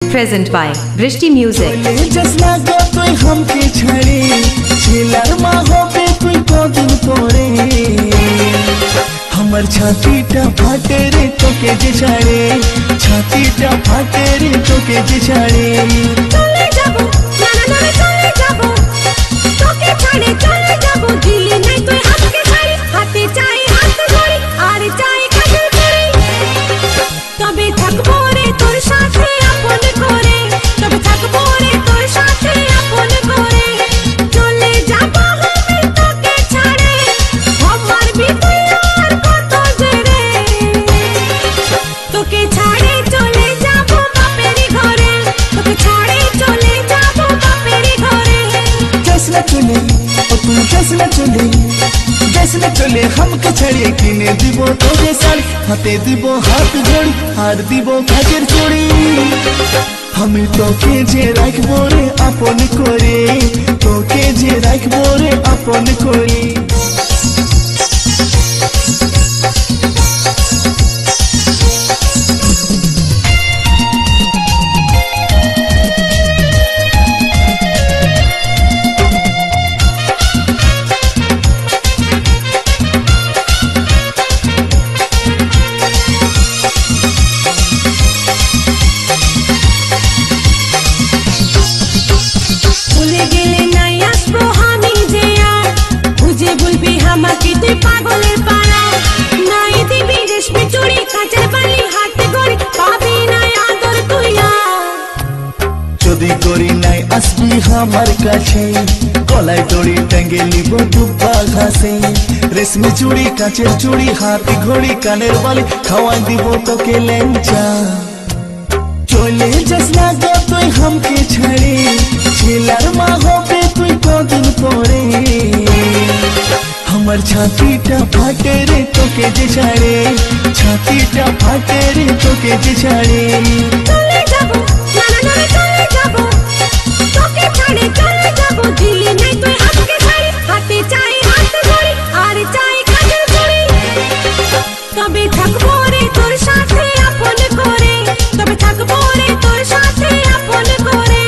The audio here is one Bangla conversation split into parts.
Present by Vrishti Music. जसना गो तुई हमके छड़े छिलर मा होबे तुई को दिन तोरे हमर छाती टा फाटे रे तोके जे छड़े छाती टा फाटे रे तोके जे छड़े চলে যাবো নানা নানা চলে যাবো তোকে ছাড়ে চলে যাবো দিলি নাই তুই হাতকে ছাড়ি হাতে চাই হাত ধরি আর চাই কাছে ধরি তবে থাকবো রে তোর সাথে আপন করে তবে থাকবো রে তোর সাথে আপন করে চলে যাবো আমি তোকে ছাড়ে আমার বিতুই আর কত জেরে তোকে ছাড়ে চলে যাবো বাপেরই ঘরে তোকে ছাড়ে চলে যাবো বাপেরই ঘরে जसना चले ओ तू जसना चले हमके छड़े किने दिबो तोरे साड़ी हाथे दिबो हाथ जोड़ी हार दिबो काजेर चूड़ी আমি তোকে যে রাখবো রে আপন করে তোকে যে রাখবো রে আপন করে ভুলে গেলে নাই আসবো আমি যে আর বুঝে বলবি আমাকে তুই পাগলের পাড়া নাই দিবি রেশমি চুড়ি কাঁচের বালি হাতে গড়ি পাবি নাই আদর তুই আর যদি করি নাই আসবি আমার কাছে গলায় দড়ি টাঙ্গে নিব দুব্বা ঘাসে রেশমি চুড়ি কাঁচের চুড়ি হাতে ঘড়ি কানের বালি খাওয়াই দিব তোকে লেঞ্চা চলে যাস না গো তুই हमके ছাড়ে ছিলার মা হবে তুই কদিন পরে আমার ছাতিটা ফাটে রে তোকে যে ছাড়ে ছাতিটা ফাটে রে তোকে যে ছাড়ে চলে যাবো নানা নানা চলে যাবো তোকে ছাড়ে চলে যাবো দিলি নাই তুই হাতকে ছাড়ি হাতে চাই হাত ধরি আর চাই কাছে ধরি তবে থাকবো রে তোর সাথে আপন করে তবে থাকবো রে তোর সাথে আপন করে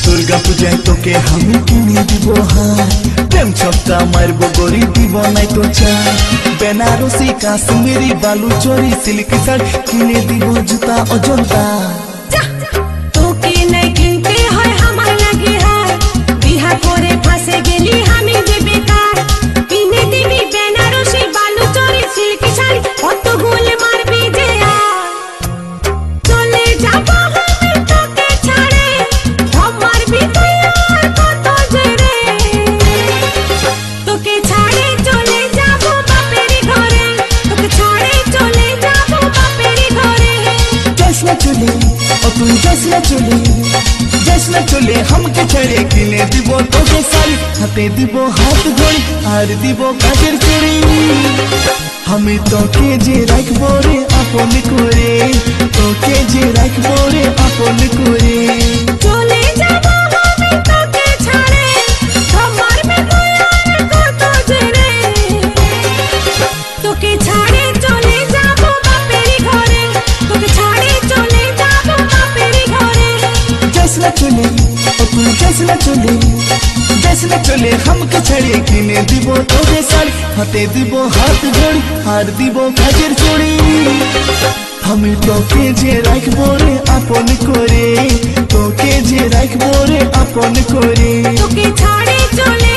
দুর্গা পূজায় তোকে আমি কিনে দিব হার প্রেম ছক্কা মারবো গরি দিব নাই তো চাই বেনারসি কাশ্মীরি বালু চরি সিল্ক শাড়ি কিনে দিব জুতা অজন্তা তোকে নাই কিনতে হয় আমার লাগে হার বিহা করে ফাঁসে গেলি আমি যে বেকার কিনে দিবি বেনারসি বালু চরি সিল্ক শাড়ি কত গোল মারবি যে আর চলে যাবো আমি তোকে ছাড়ে আমার বিতুই আর কত জেরে তোকে ছাড়ে চলে যাবো বাপেরই ঘরে তোকে ছাড়ে চলে যাবো বাপেরই ঘরে जसना चले ओ तू जसना चले हमके छड़े किने দিব তোকে শাড়ি হাতে দিব হাত ঘড়ি আর দিব কাজের চুড়ি আমি তোকে যে রাখবো রে আপন করে তোকে যে রাখবো রে আপন করে চলে যাবো আমি তোকে ছাড়ে আমার বিতুই আর কত জেরে তোকে ছাড়ে চলে যাবো বাপেরই ঘরে তোকে ছাড়ে চলে যাবো বাপেরই ঘরে जसना चले ओ तू जसना चले हमके छड़े किने দিব তোকে শাড়ি হাতে দিব হাত ঘড়ি আর দিব কাজের চুড়ি আমি তোকে যে রাখবো রে আপন করে তোকে যে রাখবো রে আপন করে তোকে ছাড়ে চলে